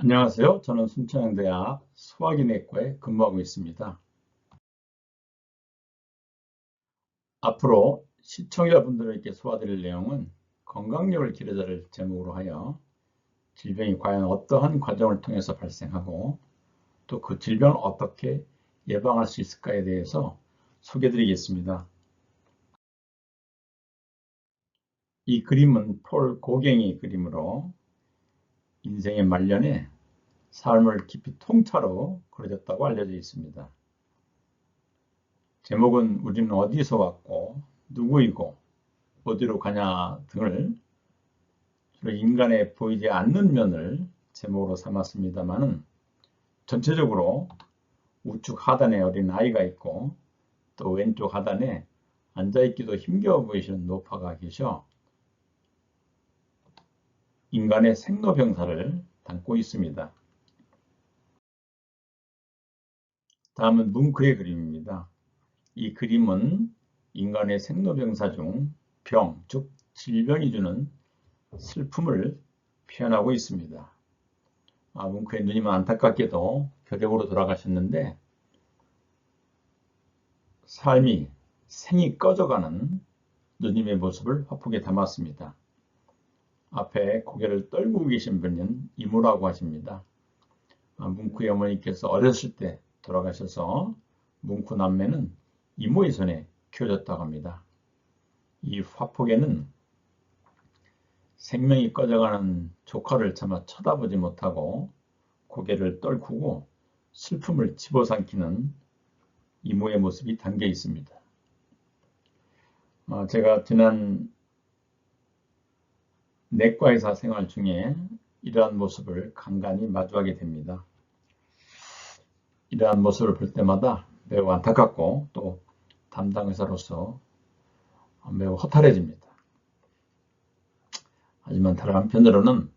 안녕하세요. 저는 순천향대학 소화기내과에 근무하고 있습니다. 앞으로 시청자분들에게 소화드릴 내용은 건강력을 기르자를 제목으로 하여 질병이 과연 어떠한 과정을 통해서 발생하고 또 그 질병을 어떻게 예방할 수 있을까에 대해서 소개드리겠습니다. 이 그림은 폴 고갱이 그림으로 인생의 말년에 삶을 깊이 통찰로 그려졌다고 알려져 있습니다. 제목은 우리는 어디서 왔고 누구이고 어디로 가냐 등을 주로 인간의 보이지 않는 면을 제목으로 삼았습니다만 전체적으로 우측 하단에 어린 아이가 있고 또 왼쪽 하단에 앉아있기도 힘겨워 보이시는 노파가 계셔 인간의 생로병사를 담고 있습니다. 다음은 뭉크의 그림입니다. 이 그림은 인간의 생로병사 중 병, 즉 질병이 주는 슬픔을 표현하고 있습니다. 뭉크의 누님은 안타깝게도 격역으로 돌아가셨는데 생이 꺼져가는 누님의 모습을 화폭에 담았습니다. 앞에 고개를 떨구고 계신 분은 이모라고 하십니다. 뭉크의 어머니께서 어렸을 때 돌아가셔서 뭉크 남매는 이모의 손에 키워졌다고 합니다. 이 화폭에는 생명이 꺼져가는 조카를 차마 쳐다보지 못하고 고개를 떨구고 슬픔을 집어삼키는 이모의 모습이 담겨 있습니다. 제가 지난 내과의사 생활 중에 이러한 모습을 간간히 마주하게 됩니다. 이러한 모습을 볼 때마다 매우 안타깝고 또 담당 의사로서 매우 허탈해집니다. 하지만 다른 한편으로는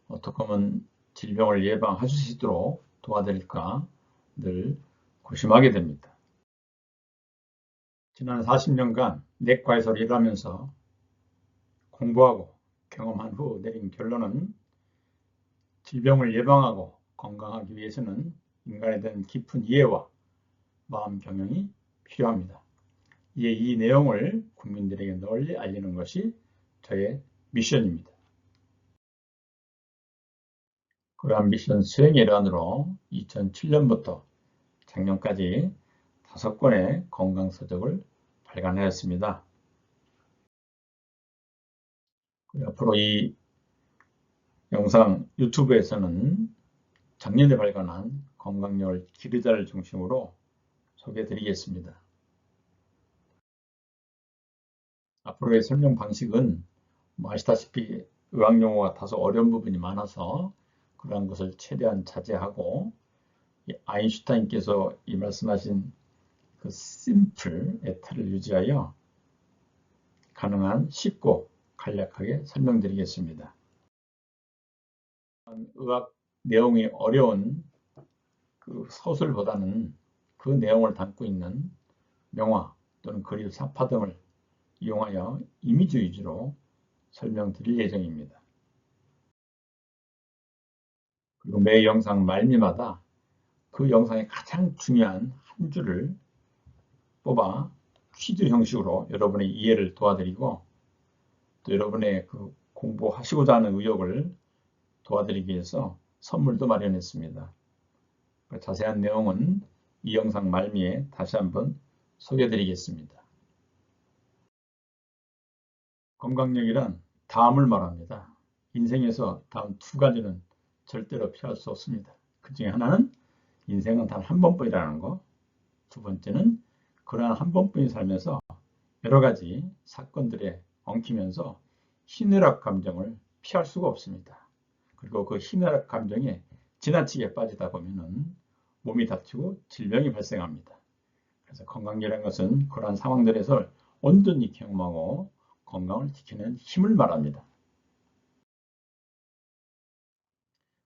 어떻게 하면 질병을 예방할 수 있도록 도와드릴까 늘 고심하게 됩니다. 지난 40년간 내과에서 일하면서 공부하고 경험한 후 내린 결론은 질병을 예방하고 건강하기 위해서는 인간에 대한 깊은 이해와 마음 경영이 필요합니다. 이에 이 내용을 국민들에게 널리 알리는 것이 저의 미션입니다. 그러한 미션 수행의 일환으로 2007년부터 작년까지 5권의 건강서적을 발간하였습니다. 앞으로 이 영상 유튜브에서는 작년에 발간한 건강력을 기르자를 중심으로 소개해 드리겠습니다. 앞으로의 설명 방식은 아시다시피 의학용어가 다소 어려운 부분이 많아서 그러한 것을 최대한 자제하고 아인슈타인께서 이 말씀하신 그 심플의 틀을 유지하여 가능한 쉽고 간략하게 설명드리겠습니다. 의학 내용이 어려운 그 서술보다는 그 내용을 담고 있는 명화 또는 그림, 사파 등을 이용하여 이미지 위주로 설명드릴 예정입니다. 그리고 매 영상 말미마다 그 영상의 가장 중요한 한 줄을 뽑아 퀴즈 형식으로 여러분의 이해를 도와드리고 또 여러분의 그 공부하시고자 하는 의욕을 도와드리기 위해서 선물도 마련했습니다. 자세한 내용은 이 영상 말미에 다시 한번 소개해드리겠습니다. 건강력이란 다음을 말합니다. 인생에서 다음 두 가지는 절대로 피할 수 없습니다. 그 중에 하나는 인생은 단 한 번뿐이라는 거. 두 번째는 그러한 한 번뿐인 삶에서 여러 가지 사건들에 엉키면서 희노애락 감정을 피할 수가 없습니다. 그리고 그 희노애락 감정에 지나치게 빠지다 보면 몸이 다치고 질병이 발생합니다. 그래서 건강이라는 것은 그러한 상황들에서 온전히 경험하고 건강을 지키는 힘을 말합니다.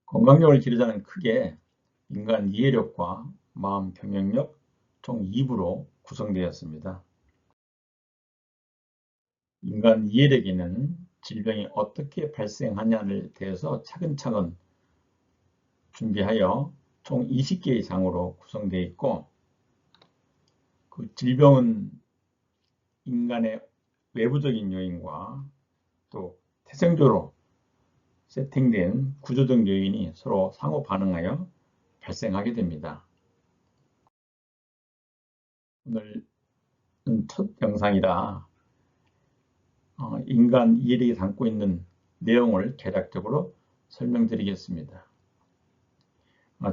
건강력을 기르자는 크게 인간 이해력과 마음 경영력 총 2부로 구성되었습니다. 인간 이해력에는 질병이 어떻게 발생하냐에 대해서 차근차근 준비하여 총 20개의 장으로 구성되어 있고, 그 질병은 인간의 외부적인 요인과 또 태생적으로 세팅된 구조적 요인이 서로 상호 반응하여 발생하게 됩니다. 오늘은 첫 영상이라 인간 이해력이 담고 있는 내용을 개략적으로 설명드리겠습니다.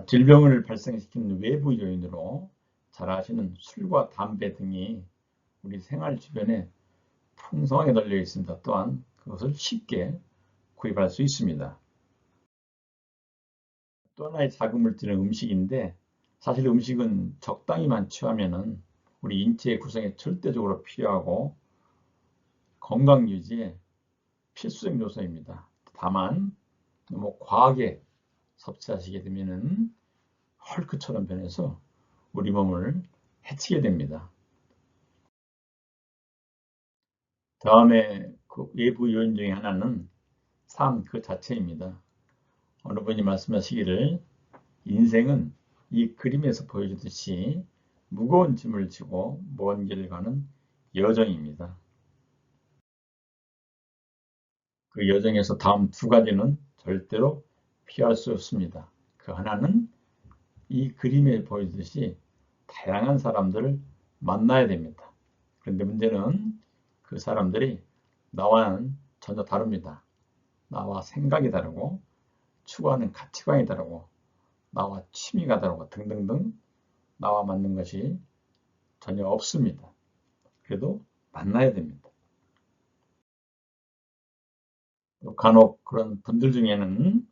질병을 발생시키는 외부 요인으로 잘 아시는 술과 담배 등이 우리 생활 주변에 풍성하게 널려 있습니다. 또한 그것을 쉽게 구입할 수 있습니다. 또 하나의 자극물질은 음식인데, 사실 음식은 적당히만 취하면은 우리 인체의 구성에 절대적으로 필요하고 건강 유지에 필수적 요소입니다. 다만 너무 과하게 섭취하시게 되면은 헐크처럼 변해서 우리 몸을 해치게 됩니다. 다음에 그 외부 요인 중에 하나는 삶 그 자체입니다. 어느 분이 말씀하시기를 인생은 이 그림에서 보여주듯이 무거운 짐을 지고 먼 길을 가는 여정입니다. 그 여정에서 다음 두 가지는 절대로 피할 수 없습니다. 그 하나는 이 그림에 보여주듯이 다양한 사람들을 만나야 됩니다. 그런데 문제는 그 사람들이 나와는 전혀 다릅니다. 나와 생각이 다르고 추구하는 가치관이 다르고 나와 취미가 다르고 등등등 나와 맞는 것이 전혀 없습니다. 그래도 만나야 됩니다. 간혹 그런 분들 중에는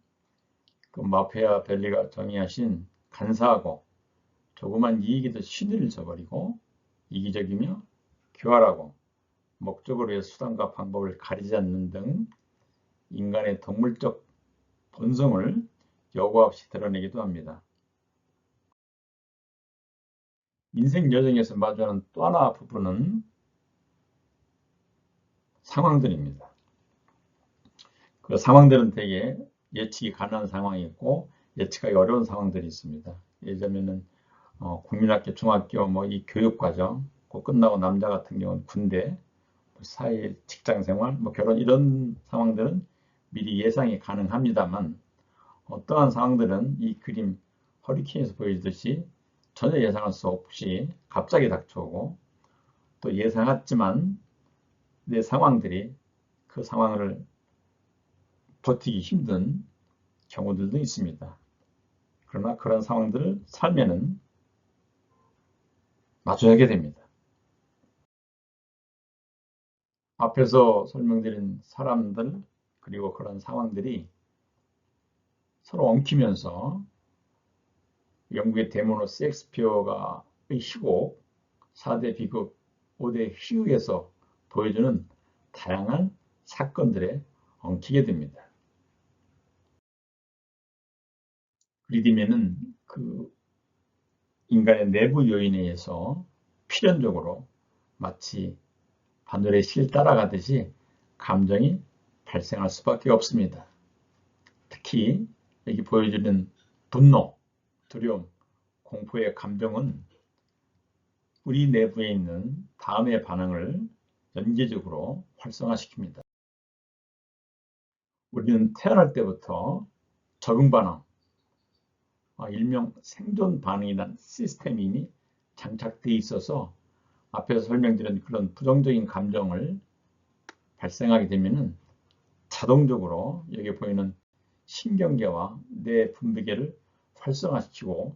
그 마피아벨리가 정의하신 간사하고 조그만 이익에도 신의를 저버리고 이기적이며 교활하고 목적을 위해 수단과 방법을 가리지 않는 등 인간의 동물적 본성을 여과 없이 드러내기도 합니다. 인생 여정에서 마주하는 또 하나 부분은 상황들입니다. 그 상황들은 대개 예측이 가능한 상황이 있고 예측하기 어려운 상황들이 있습니다. 예를 들면은 국민학교, 중학교 이 교육과정, 그 끝나고 남자 같은 경우는 군대, 사회, 직장생활, 결혼 이런 상황들은 미리 예상이 가능합니다만 어떠한 상황들은 이 그림 허리케인에서 보여주듯이 전혀 예상할 수 없이 갑자기 닥쳐오고 또 예상했지만 내 상황들이 그 상황을 버티기 힘든 경우들도 있습니다. 그러나 그런 상황들을 살면은 마주하게 됩니다. 앞에서 설명드린 사람들 그리고 그런 상황들이 서로 엉키면서 영국의 대문호 셰익스피어가의 희곡 4대 비극 5대 희극에서 보여주는 다양한 사건들에 엉키게 됩니다. 리디면은 그 인간의 내부 요인에 의해서 필연적으로 마치 바늘의 실 따라가듯이 감정이 발생할 수밖에 없습니다. 특히 여기 보여주는 분노, 두려움, 공포의 감정은 우리 내부에 있는 다음의 반응을 연계적으로 활성화시킵니다. 우리는 태어날 때부터 적응 반응, 일명 생존 반응이라는 시스템이 이미 장착되어 있어서 앞에서 설명드린 그런 부정적인 감정을 발생하게 되면은 자동적으로 여기 보이는 신경계와 뇌 분비계를 활성화시키고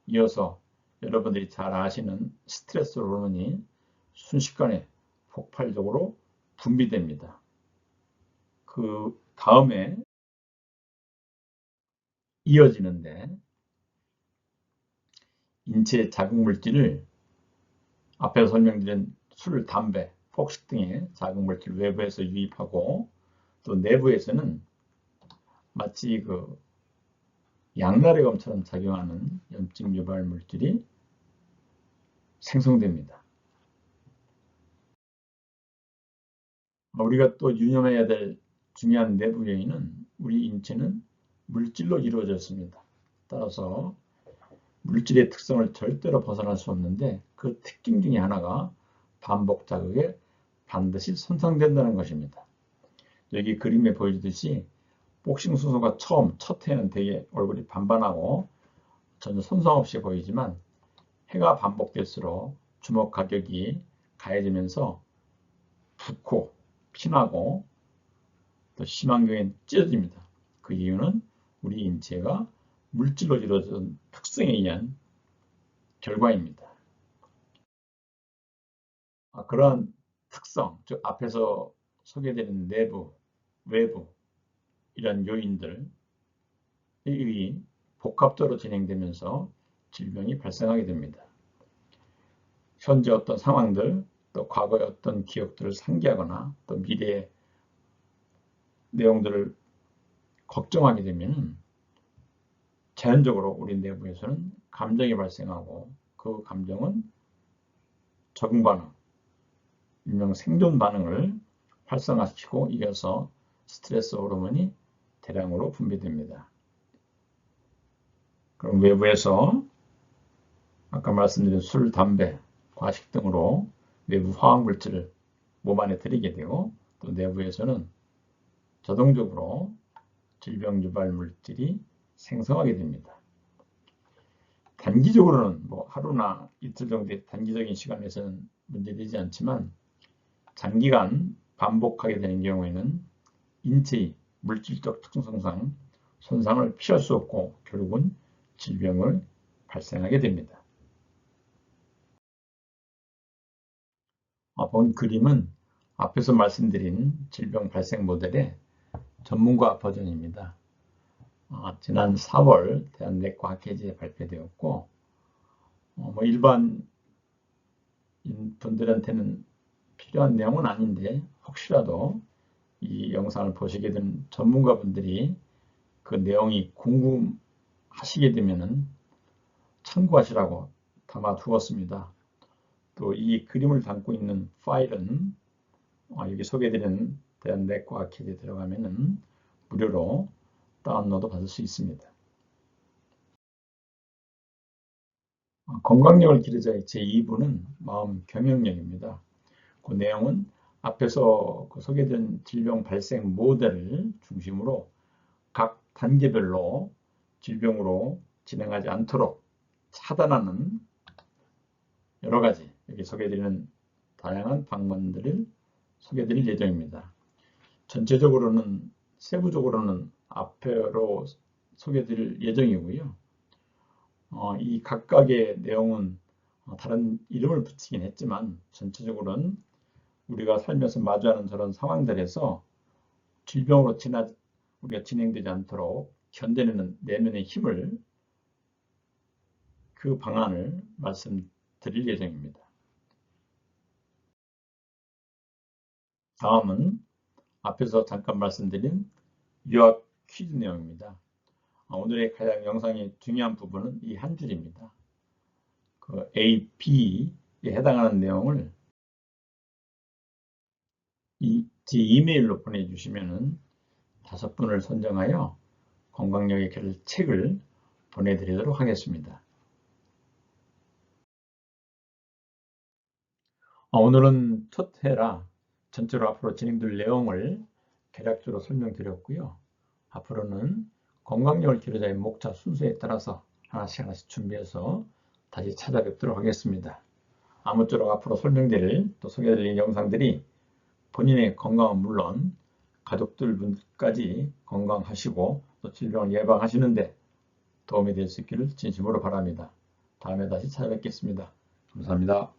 이어서 여러분들이 잘 아시는 스트레스 호르몬이 순식간에 폭발적으로 분비됩니다. 그 다음에 이어지는데 인체 자극물질을 앞에서 설명드린 술, 담배, 폭식 등의 자극물질 외부에서 유입하고 또 내부에서는 마치 그 양날의검처럼 작용하는 염증 유발 물질이 생성됩니다. 우리가 또 유념해야 될 중요한 내부 요인은 우리 인체는 물질로 이루어졌습니다. 따라서 물질의 특성을 절대로 벗어날 수 없는데 그 특징 중에 하나가 반복 자극에 반드시 손상된다는 것입니다. 여기 그림에 보여주듯이 복싱 선수가 첫 해는 되게 얼굴이 반반하고 전혀 손상 없이 보이지만 해가 반복될수록 주먹 가격이 가해지면서 붓고 피나고 또 심한 경우에는 찢어집니다. 그 이유는 우리 인체가 물질로 이루어진 특성에 의한 결과입니다. 그러한 특성, 즉 앞에서 소개되는 내부, 외부 이런 요인들이 복합적으로 진행되면서 질병이 발생하게 됩니다. 현재 어떤 상황들, 또 과거의 어떤 기억들을 상기하거나 또 미래의 내용들을 걱정하게 되면 자연적으로 우리 내부에서는 감정이 발생하고 그 감정은 적응 반응, 일명 생존 반응을 활성화시키고 이어서 스트레스 호르몬이 대량으로 분비됩니다. 그럼 외부에서 아까 말씀드린 술, 담배, 과식 등으로 외부 화학물질을 몸 안에 들이게 되고 또 내부에서는 자동적으로 질병 유발 물질이 생성하게 됩니다. 단기적으로는 뭐 하루나 이틀 정도의 단기적인 시간에서는 문제되지 않지만 장기간 반복하게 되는 경우에는 인체의 물질적 특성상 손상을 피할 수 없고 결국은 질병을 발생하게 됩니다. 본 그림은 앞에서 말씀드린 질병 발생 모델의 전문가 버전입니다. 지난 4월 대한내과학회지에 발표되었고 일반 분들한테는 필요한 내용은 아닌데 혹시라도 이 영상을 보시게 된 전문가분들이 그 내용이 궁금하시게 되면 참고하시라고 담아 두었습니다. 또 이 그림을 담고 있는 파일은 여기 소개해드린 대한내과학회지에 들어가면 무료로 다운로드 받을 수 있습니다. 건강력을 기르자의 제2부는 마음 경영력입니다. 그 내용은 앞에서 소개된 질병 발생 모델을 중심으로 각 단계별로 질병으로 진행하지 않도록 차단하는 여러 가지 여기 소개해드리는 다양한 방법들을 소개해드릴 예정입니다. 전체적으로는 세부적으로는 앞으로 소개해드릴 예정이고요. 이 각각의 내용은 다른 이름을 붙이긴 했지만 전체적으로는 우리가 살면서 마주하는 저런 상황들에서 질병으로 우리가 진행되지 않도록 견뎌내는 내면의 힘을 그 방안을 말씀드릴 예정입니다. 다음은 앞에서 잠깐 말씀드린 유학 퀴즈 내용입니다. 오늘의 가장 영상의 중요한 부분은 이 한 줄입니다. 그 A, B에 해당하는 내용을 제 이메일로 보내주시면 5분을 선정하여 건강력에 겨를 책을 보내드리도록 하겠습니다. 오늘은 첫 회라 전체로 앞으로 진행될 내용을 개략적으로 설명드렸고요. 앞으로는 건강력을 기르자의 목차 순서에 따라서 하나씩 준비해서 다시 찾아뵙도록 하겠습니다. 아무쪼록 앞으로 설명드릴 또 소개해드릴 영상들이 본인의 건강은 물론 가족들 분까지 건강하시고 또 질병을 예방하시는데 도움이 될 수 있기를 진심으로 바랍니다. 다음에 다시 찾아뵙겠습니다. 감사합니다.